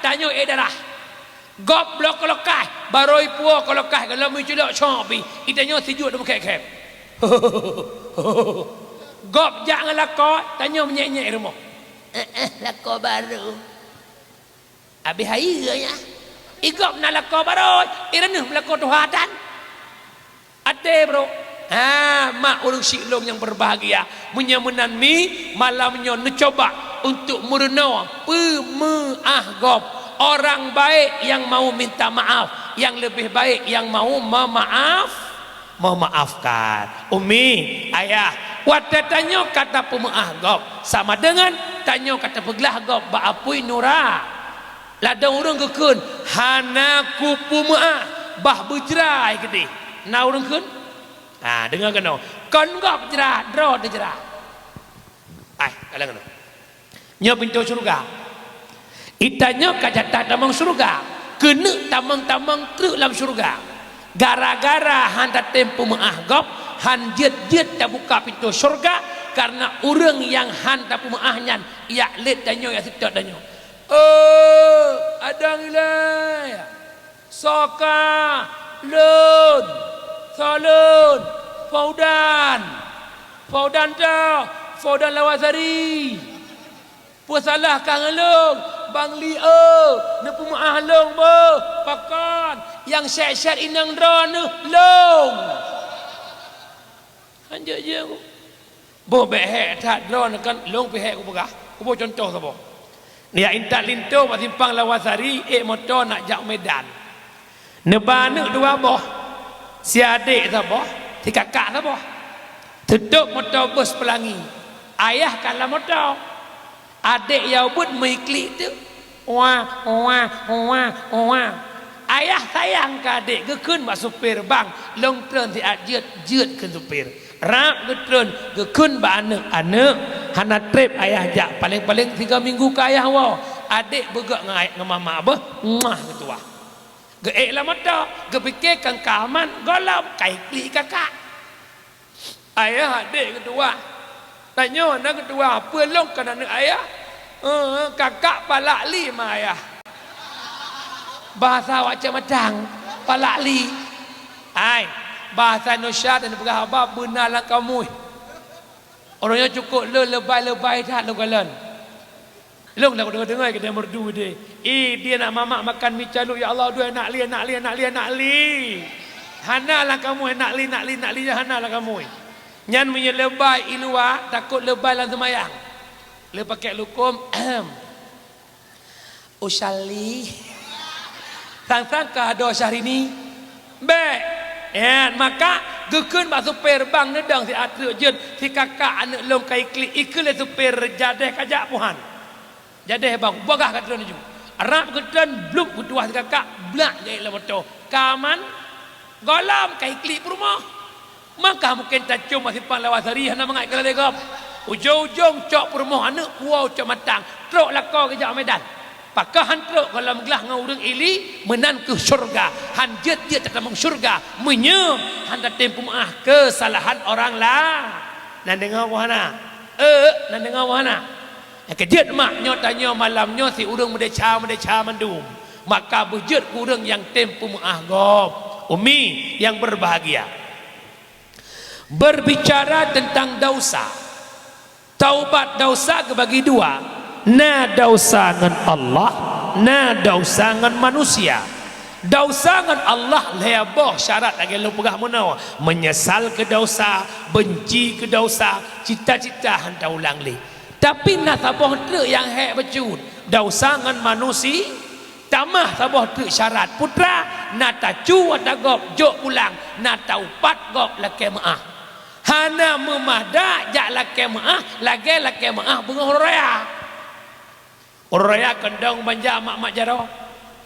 tanya darah gop blok kolokah baroi puo kolokah kalau mu culok chopi itanya sijuk demu kek gop jangan lako tanya menyek-nyek rumah lako baru habis hari ya igop na lako baru iranu lako tuhatan ade bro mak ulung silong yang berbahagia menyamunan mi malamnya mencoba untuk merenung gop orang baik yang mau minta maaf, yang lebih baik yang mau memaafkan. Umi, ayah, waktu tanya kata pemaaf gop sama dengan tanya kata pegelah gop ba apui nura. Lada urang gekun hana ku pemaaf bah berjerai gede. Na urang kun? Dengar kena. Kon gop jerah, draw de jerah. Kalang kena. Nya pintu surga. Itanya kajata tamang surga kena tamang-tamang truk dalam surga gara-gara handa tempo menahgop han jet tak buka pintu surga karena orang yang handa pemaahnya ia let danyo ya sitok danyo adang ilai soka lun salun faudan lawasari puasalah kangelung Bang Leo, ne pemaah long bo, pakon yang syat-syat inang dron long. Hanja je aku. Bo behek tak dron kan long behek aku pegah. Aku bo contoh sapa. Dia intak linto mak simpang Lawasari motor nak jak Medan. Ne bana dua boh. Si adik sapa? Si kakak sapa? Tutup motor bus pelangi. Ayah kalah motor. Adik yang buat mengiklik tu ayah sayang ke adik gekun mak supir bang long tren si jut ke supir rak getren gekun ba anak hana trip ayah jak paling-paling 3 minggu ke ayah wa adik begak ngai ngamama bah ketua geek lah mata gepikir kang kaman golom kai klik kakak ayah adik kedua tanya anak kedua apa long kan anak ayah kakak palak li ma ayah bahasa macam madang palak li bahasa Indonesia dan berhabab benar lah kamu orangnya cukup lebay tak lu galan lu nak dengar kita merdu dia dia nak mamak makan mi calu ya Allah dua nak li hana lah kamu nak li hana lah kamu nyan punya lebay ilua takut lebay dalam semayang le pakai lukum usali sang-sang ke ada Syahrini baik maka gekun bak supir bang nedang si atruk jut si kakak anak long kai klik ikut le supir jadeh kajak puhan jadeh bang bagah kat drone ju arab ketren bluk kedua si kakak blak je le motor kaman golam kai klik rumah maka mungkin tak cuma simpang Lawasari hana mengai kala degop ujung-ujung cok rumah anak puau cok matang truk lakau ke jak Medan pakah han truk kalau meglah ngau urang ili menan ke syurga han jet tak tamang syurga menye han tempo maah kesalahan orang lah nan dengar wahana nan dengar wahana kejet mak nyo tanya malamnya si urang mendeca mendum maka bujut urang yang tempo maah gop umi yang berbahagia berbicara tentang dosa taubat dosa kebagi dua na dosa dengan Allah na dosa dengan manusia dosa dengan Allah leabah syarat lagi lu pegah mana menyesal ke dosa benci ke dosa cita-cita hanta ulang li tapi na tabah tu yang hek becut dosa dengan manusia tamah tabah tu syarat putra na tacu atagop jok pulang na taubat gop laki maah hana memada jak laki maah laki maah bunga raya kendang banja mak jaro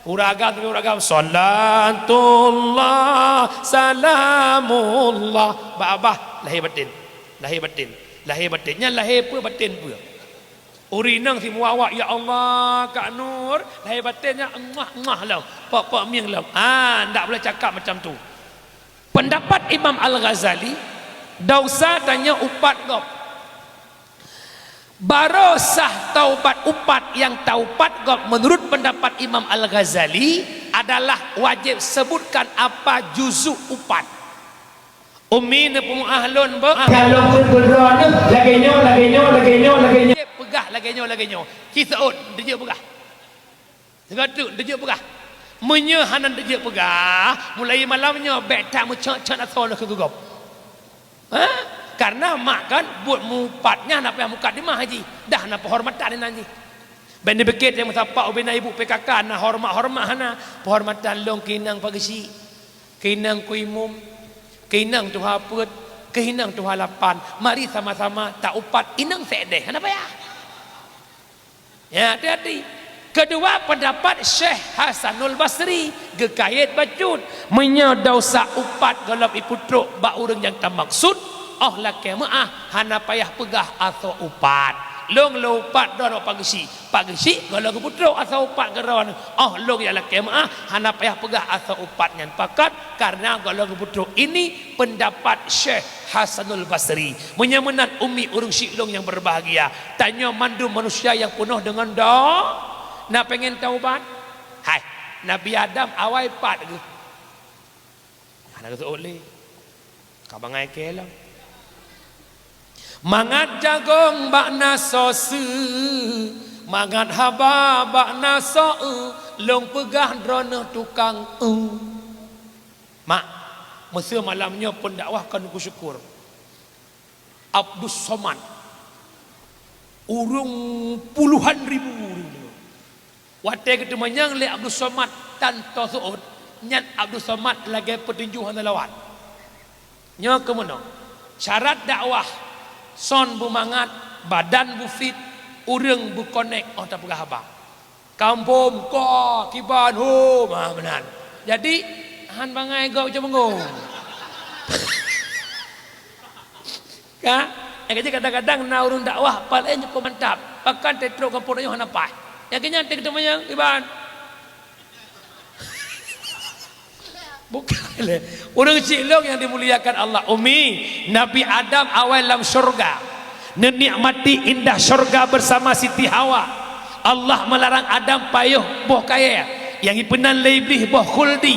uragam salatullah salamullah babah lahir batinnya lahir pun batin pun urinang si muawak ya Allah Kak Nur lahir batinnya emah lah pak miang lah ndak boleh cakap macam tu pendapat Imam Al-Ghazali dosa tanya upat gop barosah taubat upat yang taubat menurut pendapat Imam Al-Ghazali adalah wajib sebutkan apa juzuk upat. Umi ne pemuahlun kalau berdoa lagi nyo pegah lagi nyo kisaut dia pegah segatuk dia pegah menyehanan dia pegah mulai malamnya bek tak mucak-cak asal ke gugop karena mak kan buat mupatnya nak payah mukadimah haji dah nak penghormatan nanti ben dibekit yang musapa ubina ibu PKK na hormat hana penghormatan long kinang pagisi kinang kuimum kinang tu haput kinang tu halapan mari sama-sama tak upat inang sedeh hana payah ya hati-hati. Kedua pendapat Syekh Hasanul Basri gekait bacut menyadausa upat galap iputruk ba urang yang tak maksud oh la kemaah hana payah pegah atau upat long lo upat don pagisi kalau keputruk atau upat geron oh long ya la kemaah hana payah pegah atau upat nyan pakat karena kalau keputruk ini pendapat Syekh Hasanul Basri menyamanan umi urang silong yang berbahagia tanya mandu manusia yang penuh dengan doa nak pengen taubat hai Nabi Adam awal pat ke anak tu oleh kabangai kelang mangat jagong bakna sosu mangat haba bakna so long pegah drone tukang mak masa malamnya pendakwahkan ku syukur Abdus Somad urung puluhan ribu watai ketemu yang le Abdul Somad tanpa suud nyat Abdul Somad lagi petinju hana lawan nya kemono syarat dakwah son bu mangat badan bu fit urang bu connect oh tak pegah abang kampung ko kiban ho benar jadi han bangai gau je bengong ka kadang-kadang na urang dakwah paling mantap pakan tetro kampung yo hana pai yakinnya kita yang iban bukan le orang silong yang dimuliakan Allah umi Nabi Adam awal dalam syurga menikmati indah syurga bersama Siti Hawa Allah melarang Adam payuh boh kaya yang ipenan lebih boh khuldi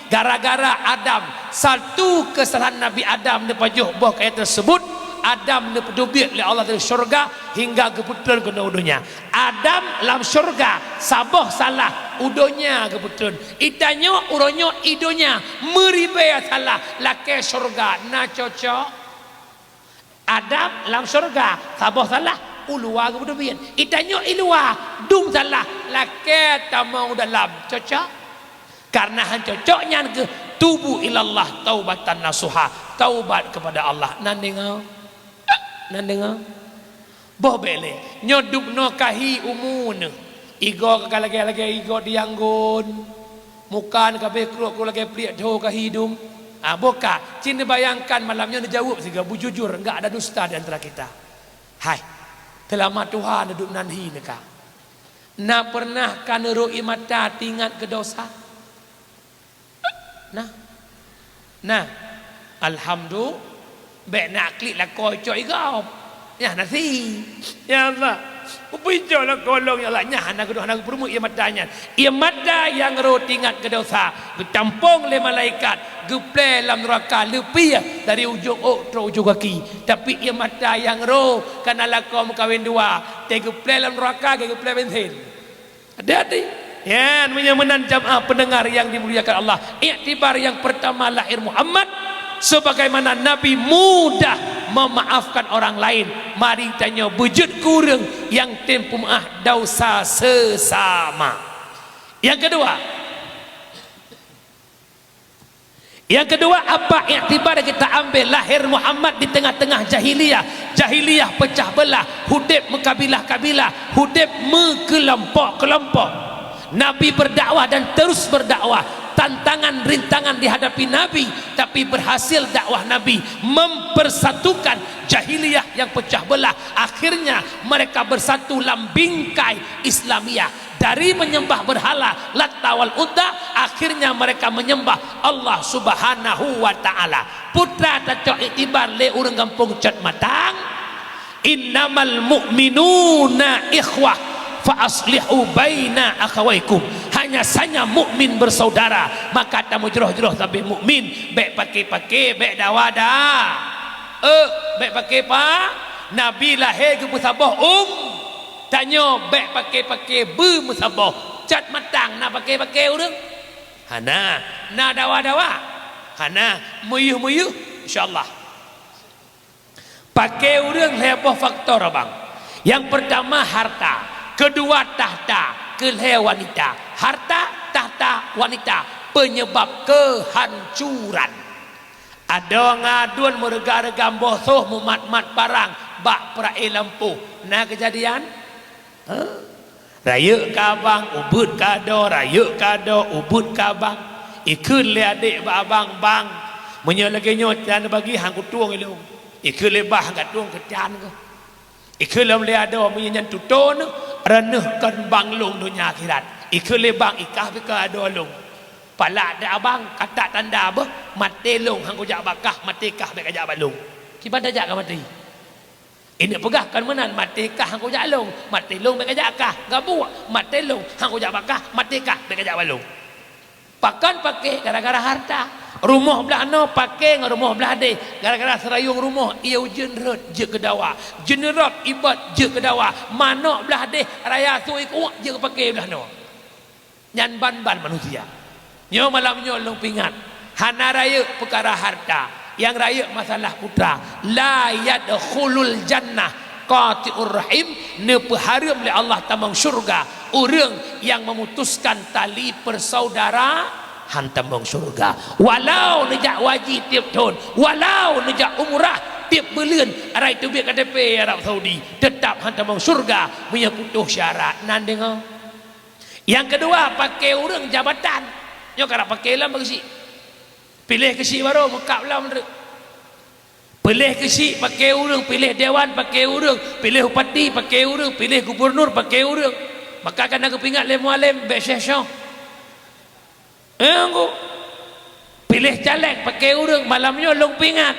gara-gara Adam satu kesalahan Nabi Adam ne payuh boh kaya tersebut Adam dipedubik oleh Allah dari syurga hingga keputusan kena udunya Adam dalam syurga saboh salah udonya keputusan itanya uronyo idonya meribaya salah laki syurga na cocok Adam dalam syurga saboh salah ulua keputusan itanya ilua dum salah laki tamau dalam cocok karena han cocoknya ke tubu ilallah taubatan nasuha taubat kepada Allah nandengau nandengau boh bele nyodup no kahi umun igo lagi igo dianggun mukan kabeh kruk lagi pliak do kahidung boka cina bayangkan malamnya dijawab siga bujujur enggak ada dusta di antara kita hai telama Tuhan duduk nanhi neka na pernah kan roi mata tingat ke dosa nah alhamdulillah baik nak klik lah kocok igau ya nasi ya Allah upinjo lah kolong ya Allah nyah anak kedua anak permu ia matanya ia mata yang ro tingat ke dosa getampung le malaikat geple dalam neraka lebih dari ujung ke ujung kaki tapi ia mata yang ro kana lakau kawin dua te geple dalam neraka ke geple bensin hati-hati ya menyamanan jamaah pendengar yang dimuliakan Allah iktibar yang pertama lahir Muhammad sebagaimana Nabi mudah memaafkan orang lain mari tanya bujud kurang yang tempuh maaf dosa sesama yang kedua apa iktibar kita ambil lahir Muhammad di tengah-tengah jahiliyah pecah belah hudib mekabilah-kabilah hudib kelompok-kelompok Nabi berdakwah dan terus berdakwah tantangan rintangan dihadapi Nabi tapi berhasil dakwah Nabi mempersatukan jahiliyah yang pecah belah akhirnya mereka bersatu dalam bingkai Islamiyah dari menyembah berhala Latta wal Uzza akhirnya mereka menyembah Allah Subhanahu wa taala putra tacok iktibar le urang kampung cat matang innamal mu'minuna ikhwah fa aslihu baina akhawaikum, hanya saja mukmin bersaudara, maka tamu jeroh-jeroh sampai mukmin baik pakai baik dawada baik pakai pa nabi lahir ke musabah tanya baik pakai musabah cat matang nak pakai urang hana na dawa hana muyuh insyaallah pakai urang heboh faktor abang. Yang pertama harta, kedua tahta, keleh wanita. Harta, tahta, wanita penyebab kehancuran. Ada ngaduan merega-rega bosoh mumat-mat barang bak perai lampu. Nah kejadian raya kabang ubud kado, raya kado ubud kabang ikut le adik abang bang menyolagi nyot dan bagi hang kutuang ilung ikut lebah kat tuang kecan ko ikut lam le ada menyan tuton reneh kan bang long dunia akhirat ikut lebang ikah bika ada long pala ada abang kata tanda bah mati long hang kujak bakah mati kah bek ajak balong kiban tajak ka mati ini pegah kan menan mati kah hang kujak long mati long bek ajak kah gabu mati long hang kujak bakah mati kah bek ajak balong pakan pakai gara-gara harta rumah belah no pakai dengan rumah belah de gara-gara serayung rumah ia jenerat je kedawa jenerat ibat je kedawa mana belah de raya tu ikut je pakai belah no nyan ban manusia nyo malam nyo long pingat hana raya perkara harta yang raya masalah putra la yadkhulul jannah qati'ur rahim ne peharam oleh Allah tamang syurga orang yang memutuskan tali persaudara hantam surga walau nejak wajib tiap tahun walau nejak umrah tiap bulan arai tu biar KTP Arab Saudi tetap hantam surga punya kutuh syarat nan dengar. Yang kedua pakai orang jabatan nyo kara pakai lam bagi pilih kesi baru mekap lam pilih kesi pakai orang pilih dewan pakai orang pilih bupati pakai orang pilih gubernur pakai orang maka kena kepingat le mualim be syekh aku pilih caleg pakai urang malamnya long pingat.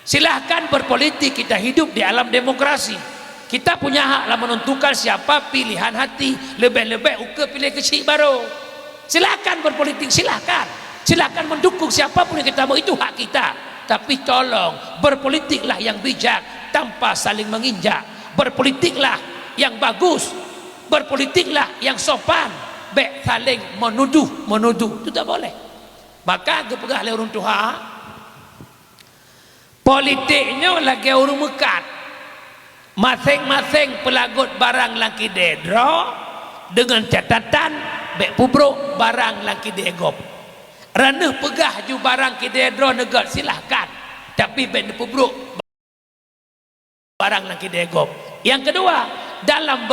Silahkan berpolitik, kita hidup di alam demokrasi, kita punya hak lah menentukan siapa pilihan hati. Lebih-lebih uke pilih kecil baru silahkan berpolitik, silahkan mendukung siapapun yang kita mau, itu hak kita. Tapi tolong berpolitiklah yang bijak tanpa saling menginjak, berpolitiklah yang bagus, berpolitiklah yang sopan, baik saling menuduh itu tak boleh. Maka kepegah oleh orang Tuhan politiknya lagi orang mekat masing-masing pelagut barang laki dedro dengan catatan baik pubruk barang laki diegop ranah pegah ju barang ki dedro negat silahkan tapi baik pubruk barang laki diegop. Yang kedua dalam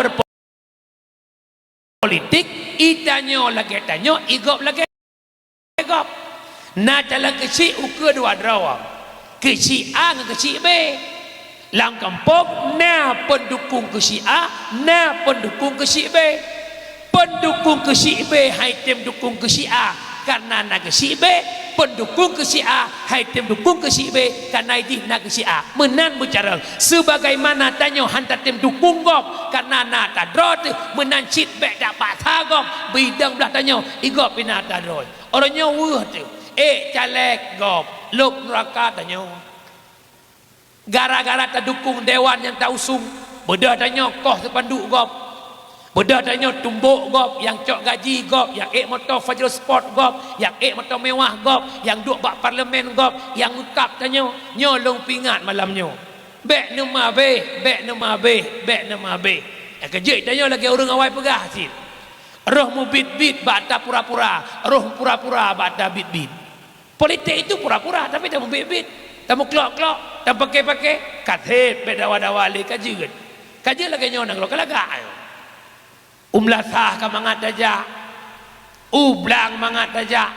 berpolitik itanyo lagi tanyo igop lagi igop na cala kecil uke dua drawa kecil A dengan kecil B lang kampung na pendukung kecil A na pendukung kecil B pendukung kecil B hai tim dukung kecil A karena na kecil B pendukung kecil A hai tim dukung kecil B karena ini na kecil A menan bicara sebagaimana tanyo hantar tim dukung gop karena na tadrot menan cit bek dapat sagop bidang belah tanyo igop pina tadrot orangnya weh tu caleg gop lop neraka tanyo gara-gara terdukung dewan yang tak usung bedah tanyo koh sepanduk gop bedah tanyo tumbuk gop yang cok gaji gop yang motor Fajrul Sport gop yang motor mewah gop yang duk bak parlimen gop yang ukap tanyo nyolong pingat malamnyo bek nama B kejik tanyo lagi orang awal pegah sih roh mu bit bata pura-pura roh pura-pura bata bit politik itu pura-pura tapi tak mu bit tak mu klok tak pakai kathet bek dawa-dawa le kajian lagi nyonang lo kalaga umlasah ka mangat aja ublang mangat aja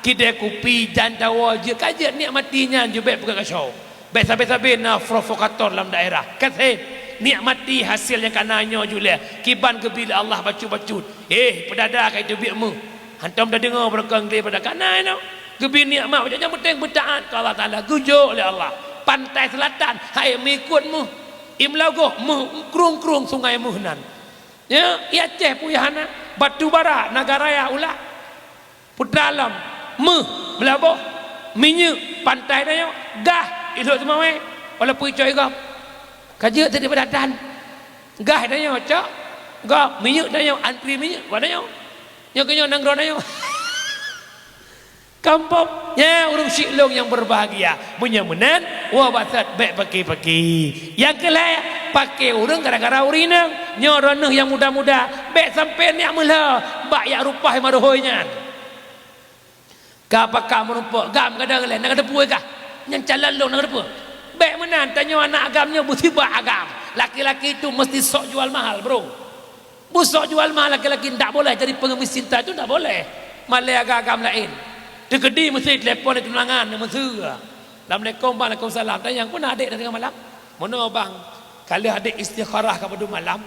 kide kupi jantawa je kajian nikmatinya je bek pegah show besa-besa na provokator dalam daerah kathet nikmati hasil yang kananyo julia kiban kebila Allah bacut pedada kai tu biakmu hantam dah dengar berkang dia pada kanan no gebi nikmat macam penting bertaat ke Allah Taala gujuk oleh Allah pantai selatan hai mengikutmu imlago krung sungai muhnan ya ia ceh puyahana batu bara negara ya ulah putralam belabo minyak pantai dah yo gah hidup semua we walaupun coy gam kaje tadi berdatan gah dah yo cok gam minyak dah yo antri minyak pada yo kenyo nang ro dah yo kampung ya urung siklong yang berbahagia menyamenan wa basat baik pakai yang kelai pakai urang gara-gara urinang nyoroneh yang muda-muda baik sampai ni amelah bak ya rupah marohoynya ka pakak merumpuk gam kadang lain nak ada puai kah yang calon long nak ada puai baik menan tanya anak agamnya musibah agam laki-laki itu mesti sok jual mahal bro busok jual mahal laki-laki tak boleh jadi pengemis cinta itu tak boleh malai agam lain dekedi mesti telefon itu tunangan mesti Assalamualaikum Waalaikumsalam tanya yang pun adik dah tengah malam mana bang kalau adik istikharah kepada malam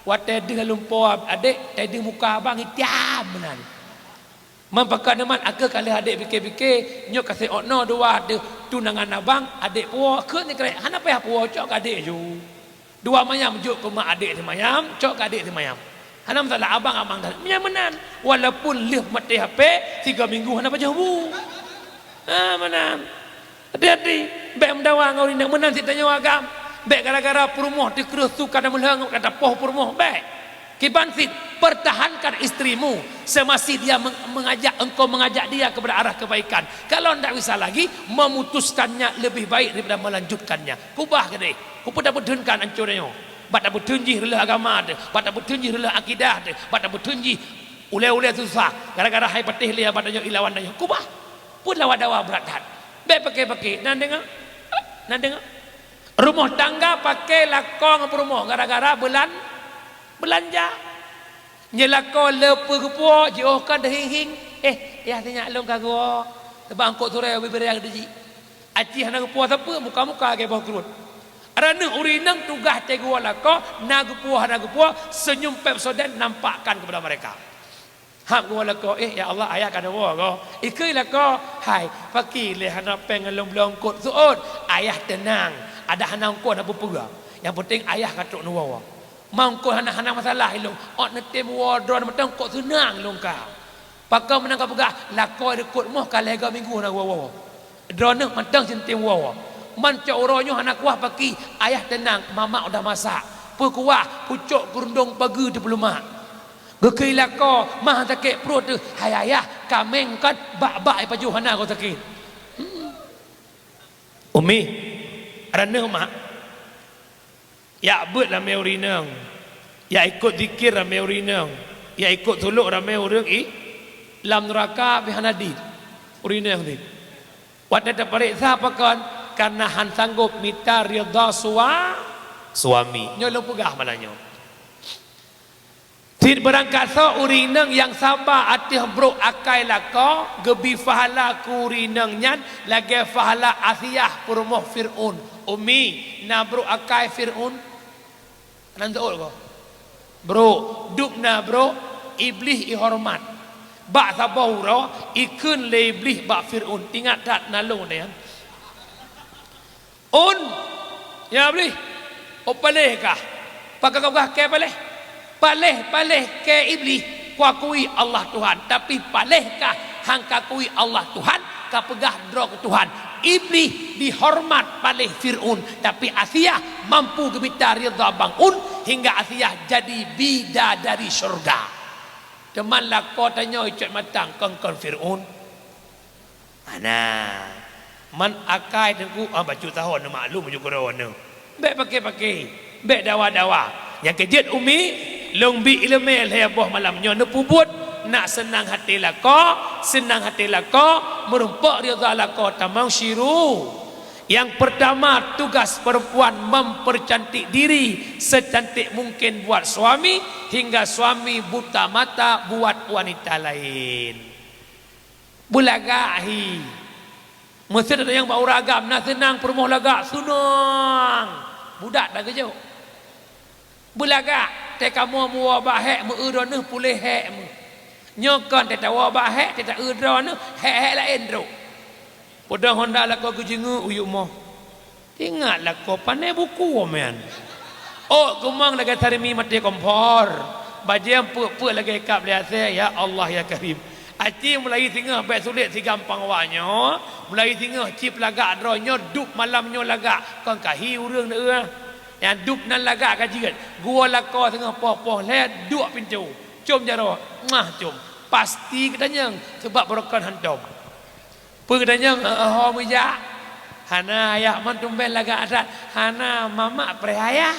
wate dengan lumpur adik tadi muka abang itiam menan mampakkan teman aku kalau adik fikir-fikir nyok kasih okno dua ada tunangan abang adik puak ke ni kira hana payah puak cok adik ju dua mayam juk ke mak adik mayam cok adik mayam hana masalah abang dah menan walaupun lih mati HP 3 minggu hana pajah bu menan hati-hati baik mendawa ngau ni menan si tanya agam baik gara-gara perumoh dikerus tu kadang melengok kata poh perumoh baik kibansit pertahankan istrimu semasa dia mengajak dia kepada arah kebaikan kalau tidak bisa lagi memutuskannya lebih baik daripada melanjutkannya kubah ke deh kupu dapat denkan ancurnya bat dapat tunjih rela agama de bat dapat tunjih rela akidah de bat dapat tunjih ule-ule susah gara-gara hai patih lia badannya ilawan danya kubah pun lawa-dawa berat hat baik pakai nan dengar rumah tangga pakai lakong rumah gara-gara belanja nyelako lepe kepo jauh kan dah hing ya tanya long kago tebang kok sore bibir yang deji aci hana kepo siapa muka-muka ke bawah kerut arana urinang tugas cegu lako na kepo senyum Pepsodent nampakkan kepada mereka hak gua lako ya Allah ayah kada wa go ikui lako hai fakir le hana pengelong blongkot suot ayah tenang ada hana ko na pupura yang penting ayah katuk nuwa mangko hana masalah ilung ot netem wodron metang kok senang long ka pakau menang ka pegah lako dekut moh kalega minggu na wawa drone metang sentem wawa man cok ronyo hana kuah paki ayah tenang mama udah masak pu kuah pucuk gerundong pagi di pelumak gekei lako mah sakit perut tu hai ayah kameng kan bak-bak paju hana ko sakit umi arana mak ya but ramai urinang ya ikut zikir ramai urinang ya ikut suluk ramai orang lam neraka bihanadi urinang ni wadah terperiksa apakan karena han sanggup minta ridha suami nyolong pegah malanya tid berangkat so urinang yang sabar atih bro akai lako gebi fahala ku urinang nyan lagi fahala asiyah purmoh Fir'un umi na bro akai Fir'un nanti ko bro duk na bro iblis ihormat bak sabau ro ikun le iblis bak Fir'un ingat tak nalung dia ya iblis opaleh kah pakak kah ke paleh ke iblis kuakui Allah Tuhan tapi palehkah hang kakui Allah Tuhan kapegah dro ke Tuhan iblis dihormat paleh Fir'un tapi Asiyah mampu gebita ridha bangun hingga Asiyah jadi bidadari surga teman lah kau tanya icet matang kengkon Fir'un mana man akai tengku baju tahun maklum baju corona baik pakai baik dawa-dawa yang kejut umi long bi ilmu heboh malamnya nepu buat nak senang hati lako merumpuk ridha lako tamang syiru yang pertama tugas perempuan mempercantik diri secantik mungkin buat suami hingga suami buta mata buat wanita lain bulagahi mesti ada yang bau ragam nak senang permoh lagak sunang budak dah kejauh bulaga te kamu mu bahek mu udon pulih hek mu nyokon te tawa bahek te tak udon hek lain ro podang honda la ko jengu uyuk mo ingatlah ko pandai buku men Oh kumang lagi tarimi mati kompor. Bajian puk lagi kap lihat saya ya Allah ya Karim. Aci mulai tinggal baik sulit si gampang awaknya. Mulai tinggal cip lagak dronyo dup malamnya lagak. Kon kahi urang dah. Yang dup nan lagak kajian. Gua lako tengah poh-poh le dua pintu. Cum jaro. Mah cum. Pasti katanya sebab berokan hantum. Pu katanya ho meja. Hana ayah mantumben lagak adat. Hana mama prehaya.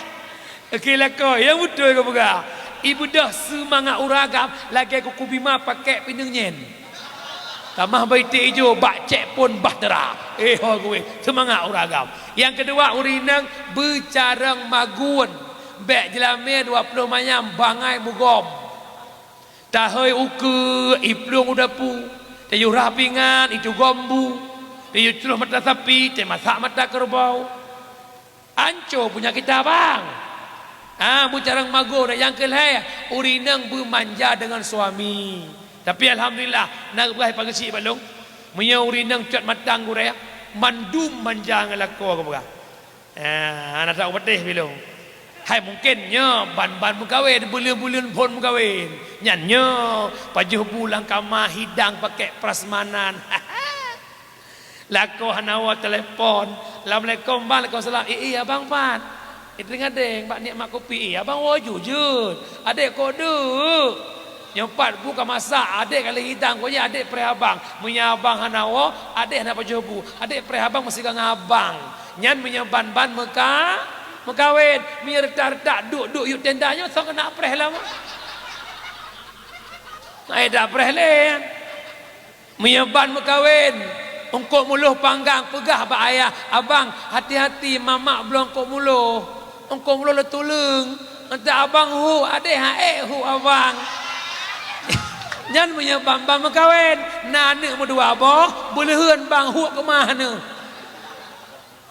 Okey lako yang betul ke bukan? Ibu dah semangat uragam lagi aku kubima pakai pinang nyen. Tamah baiti hijau bak cek pun bahtera. Gue semangat uragam. Yang kedua urinang bercarang magun. Bek jelame 20 manyam bangai mugom. Tahoi uke iplung udapu. Tayu rapingan itu gombu. Tayu celuh mata sapi, tayu masak mata kerbau. Anco punya kita bang. Bucarang mago yang kelai urinang bermanja dengan suami. Tapi alhamdulillah nak buat pagi si balong. Punya urinang cat matang guraya mandum manja ngelako ke bukan. Anak tak betih bilong. Hai mungkinnya ban-ban mengkawin, bulan-bulan pun mengkawin. Nyanyo pajuh pulang kamar hidang pakai prasmanan. Lako hanawa telefon. Assalamualaikum bang, Waalaikumsalam. Iya bang Pat. Itu ngadeng, pak mak kopi. Abang wajud jujur. Adik kode. Nyempat buka masak. Adik kali hidang. Konya adik prehabang. Punya abang hanawa. Adik hendak pajobu. Adik prehabang mesti kang abang. Nyan punya ban-ban mekawin. Punya retak-retak. Duk yuk tendanya. So kena preh lama. Dah preh len. Punya ban mekawin. Ungkuk muluh panggang. Pegah bak ayah. Abang hati-hati. Mamak belum ungkuk muluh. Engkau mula letulung. Entah abang hu, adik hu abang. Jangan punya bang mengkawin. Nana berdua abang, boleh hen bang hu ke mana?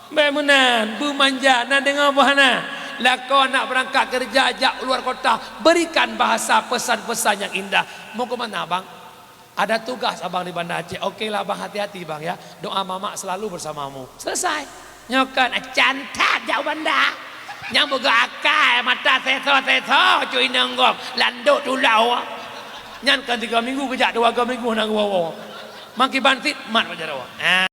Bemunan, bermanja, nak dengar bahana. Lakau nak berangkat kerja ajak luar kota, berikan bahasa pesan-pesan yang indah. Mau ke mana abang? Ada tugas abang di Banda Aceh. Okeylah abang hati-hati bang ya. Doa mamak selalu bersamamu. Selesai. Nyokan cantat jauh Banda. Yang boga akal mata seto cuy nanggok landuk tulau nyan kan 3 minggu kejak 2 minggu nang wawa maki bantit mat wajar